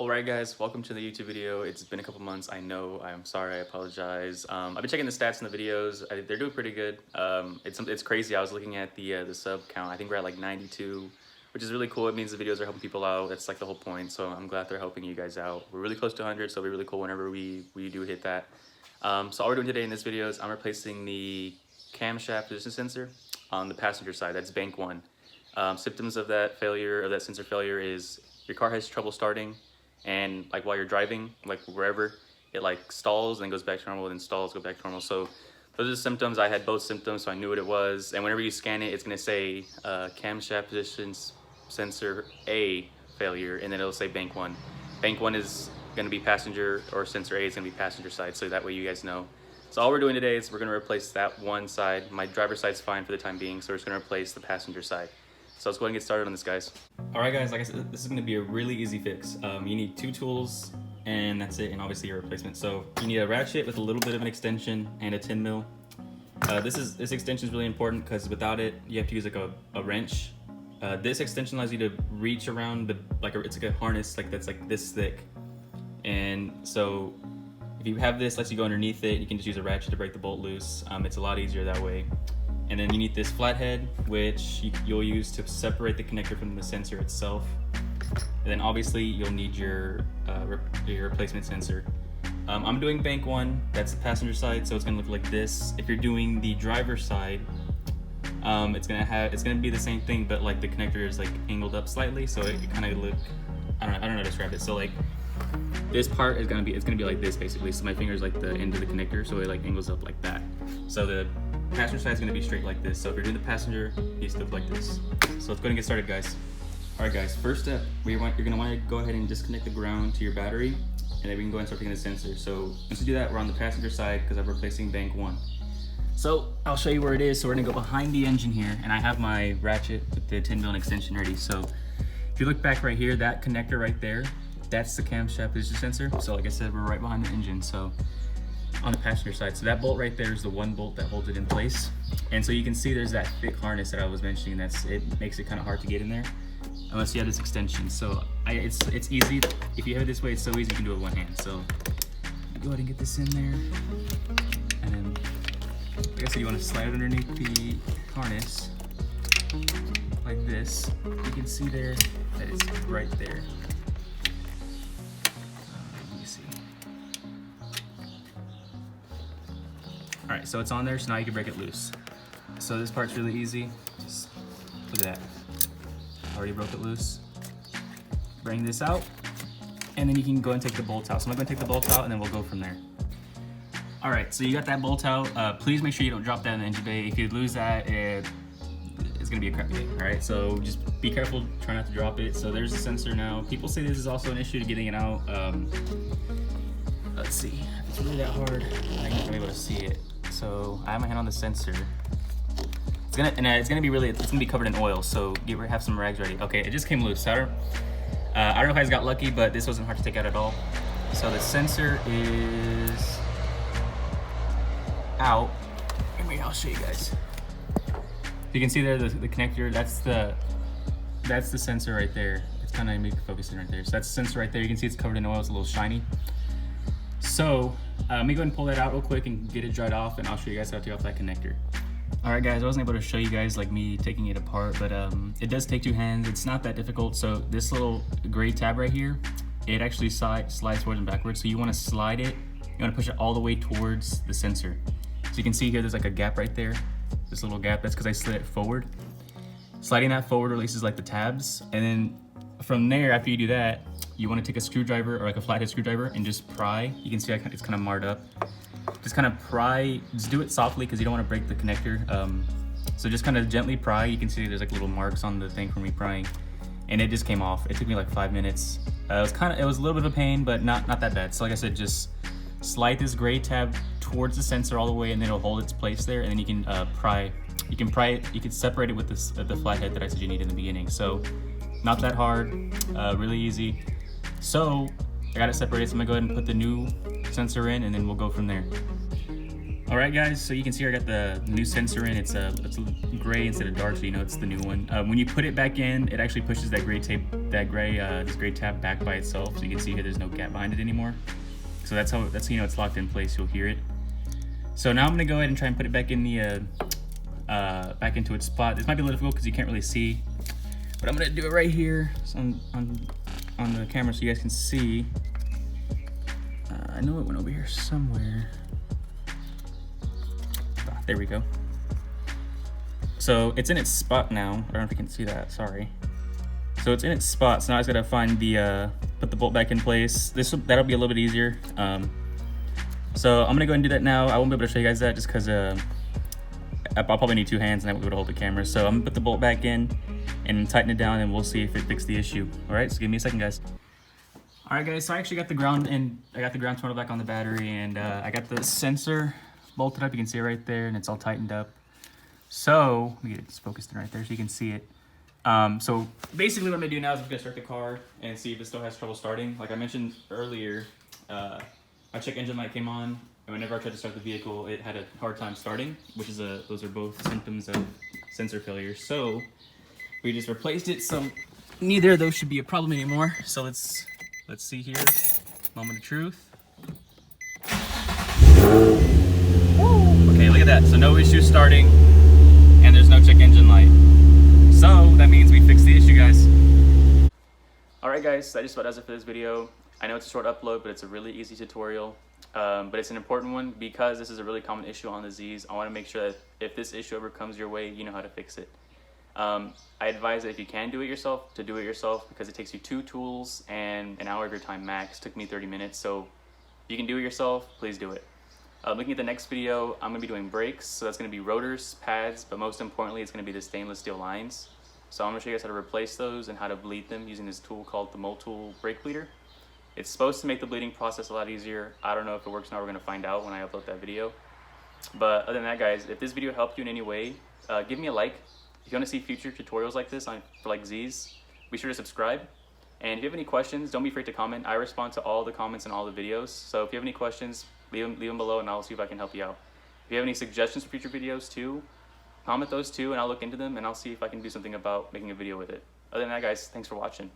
Alright guys, welcome to the YouTube video. It's been a couple months, I know, I'm sorry, I apologize. I've been checking the stats in the videos, they're doing pretty good. It's crazy, I was looking at the sub count, I think we're at like 92, which is really cool. It means the videos are helping people out, that's like the whole point, so I'm glad they're helping you guys out. We're really close to 100, so it'll be really cool whenever we do hit that. So all we're doing today in this video is I'm replacing the camshaft position sensor on the passenger side, that's bank 1. Symptoms of that failure, of that sensor failure, is your car has trouble starting, and like while you're driving, like wherever, it like stalls and then goes back to normal, then stalls, go back to normal. So those are the symptoms. I had both symptoms, so I knew what it was. And whenever you scan it, it's gonna say camshaft position sensor A failure, and then it'll say bank 1. Bank 1 is gonna be passenger, or sensor A is gonna be passenger side, so that way you guys know. So all we're doing today is we're gonna replace that one side. My driver's side's fine for the time being, so we're just gonna replace the passenger side. So let's go ahead and get started on this, guys. All right, guys, like I said, this is gonna be a really easy fix. You need 2 tools, and that's it, and obviously your replacement. So you need a ratchet with a little bit of an extension and a 10 mil. This extension is really important because without it, you have to use like a wrench. This extension allows you to reach around it's like a harness that's like this thick. And so if you have this, lets you go underneath it, you can just use a ratchet to break the bolt loose. It's a lot easier that way. And then you need this flathead, which you'll use to separate the connector from the sensor itself. And then obviously you'll need your replacement sensor. I'm doing bank 1, that's the passenger side, so it's gonna look like this. If you're doing the driver's side, it's gonna be the same thing, but like the connector is like angled up slightly, so it kind of look, I don't know how to describe it. So like this part is gonna be like this basically. So my finger is like the end of the connector, so it like angles up like that. So the passenger side is going to be straight like this. So if you're doing the passenger, you look like this. So let's go ahead and get started, guys. All right, guys. First step, you're going to want to go ahead and disconnect the ground to your battery, and then we can go and start taking the sensor. So once we do that, we're on the passenger side because I'm replacing bank 1. So I'll show you where it is. So we're going to go behind the engine here, and I have my ratchet with the 10 mil extension ready. So if you look back right here, that connector right there, that's the camshaft position sensor. So like I said, we're right behind the engine. So on the passenger side, so that bolt right there is the one bolt that holds it in place. And so you can see there's that thick harness that I was mentioning. It makes it kind of hard to get in there unless you have this extension. So it's easy. If you have it this way, it's so easy, you can do it with one hand. So go ahead and get this in there, and then like I said, you want to slide it underneath the harness like this. You can see there that it's right there. All right, so it's on there, so now you can break it loose. So this part's really easy. Just look at that. Already broke it loose. Bring this out, and then you can go and take the bolt out. So I'm gonna take the bolt out, and then we'll go from there. All right, so you got that bolt out. Please make sure you don't drop that in the engine bay. If you lose that, it's gonna be a crappy day. All right, so just be careful, try not to drop it. So there's the sensor now. People say this is also an issue to getting it out. Let's see, if it's really that hard, I'm not gonna be able to see it. So I have my hand on the sensor. It's gonna be covered in oil. So have some rags ready. Okay, it just came loose. I don't know if I guys got lucky, but this wasn't hard to take out at all. So the sensor is out. Maybe I'll show you guys. You can see there the connector. That's the sensor right there. It's kind of maybe focusing right there. So that's the sensor right there. You can see it's covered in oil. It's a little shiny. So let me go ahead and pull that out real quick and get it dried off, and I'll show you guys how to take off that connector. All right, guys, I wasn't able to show you guys like me taking it apart, but it does take 2 hands. It's not that difficult. So this little gray tab right here, it actually slides forward and backwards. So you want to slide it. You want to push it all the way towards the sensor. So you can see here, there's like a gap right there. This little gap. That's because I slid it forward. Sliding that forward releases like the tabs, and then from there, after you do that, you want to take a screwdriver or like a flathead screwdriver and just pry. You can see it's kind of marred up. Just kind of pry, just do it softly because you don't want to break the connector. So just kind of gently pry. You can see there's like little marks on the thing from me prying, and it just came off. It took me like 5 minutes. It was a little bit of a pain, but not that bad. So like I said, just slide this gray tab towards the sensor all the way, and then it'll hold its place there, and then you can pry. You can pry it. You can separate it with the flathead that I said you need in the beginning. So not that hard, really easy. So I got it separated, so I'm gonna go ahead and put the new sensor in, and then we'll go from there. All right, guys, so you can see I got the new sensor in. It's gray instead of dark, so you know it's the new one. When you put it back in, it actually pushes that gray tape that gray this gray tab back by itself. So you can see here there's no gap behind it anymore. So that's how you know it's locked in place. You'll hear it. So now I'm gonna go ahead and try and put it back in the back into its spot. This might be a little difficult because you can't really see, but I'm gonna do it right here on the camera so you guys can see. I know it went over here somewhere. There we go. So it's in its spot now. I don't know if you can see that, sorry. So it's in its spot, so now I just gotta find the, put the bolt back in place. That'll be a little bit easier. So I'm gonna go ahead and do that now. I won't be able to show you guys that just because I'll probably need 2 hands and I won't be able to hold the camera. So I'm gonna put the bolt back in and tighten it down and we'll see if it fixed the issue. All right, so give me a second, guys. All right, guys, so I actually got the ground terminal back on the battery, and I got the sensor bolted up. You can see it right there, and it's all tightened up. So let me get it focused in right there so you can see it. So basically what I'm gonna do now is I'm gonna start the car and see if it still has trouble starting. Like I mentioned earlier, my check engine light came on, and whenever I tried to start the vehicle, it had a hard time starting, which is those are both symptoms of sensor failure. So we just replaced it, so neither of those should be a problem anymore. So let's see here, moment of truth. Okay, look at that. So no issue starting, and there's no check engine light. So that means we fixed the issue, guys. All right, guys, that just about does it for this video. I know it's a short upload, but it's a really easy tutorial. But it's an important one because this is a really common issue on the Z's. I want to make sure that if this issue ever comes your way, you know how to fix it. I advise that if you can do it yourself, to do it yourself, because it takes you 2 tools and an hour of your time max. It took me 30 minutes, so if you can do it yourself, please do it. Looking at the next video, I'm going to be doing brakes, so that's going to be rotors, pads, but most importantly, it's going to be the stainless steel lines. So I'm going to show you guys how to replace those and how to bleed them using this tool called the Multool Brake Bleeder. It's supposed to make the bleeding process a lot easier. I don't know if it works now. We're going to find out when I upload that video. But other than that, guys, if this video helped you in any way, give me a like. If you want to see future tutorials like this for like Z's, be sure to subscribe. And if you have any questions, don't be afraid to comment. I respond to all the comments in all the videos. So if you have any questions, leave them below and I'll see if I can help you out. If you have any suggestions for future videos too, comment those too and I'll look into them and I'll see if I can do something about making a video with it. Other than that, guys, thanks for watching.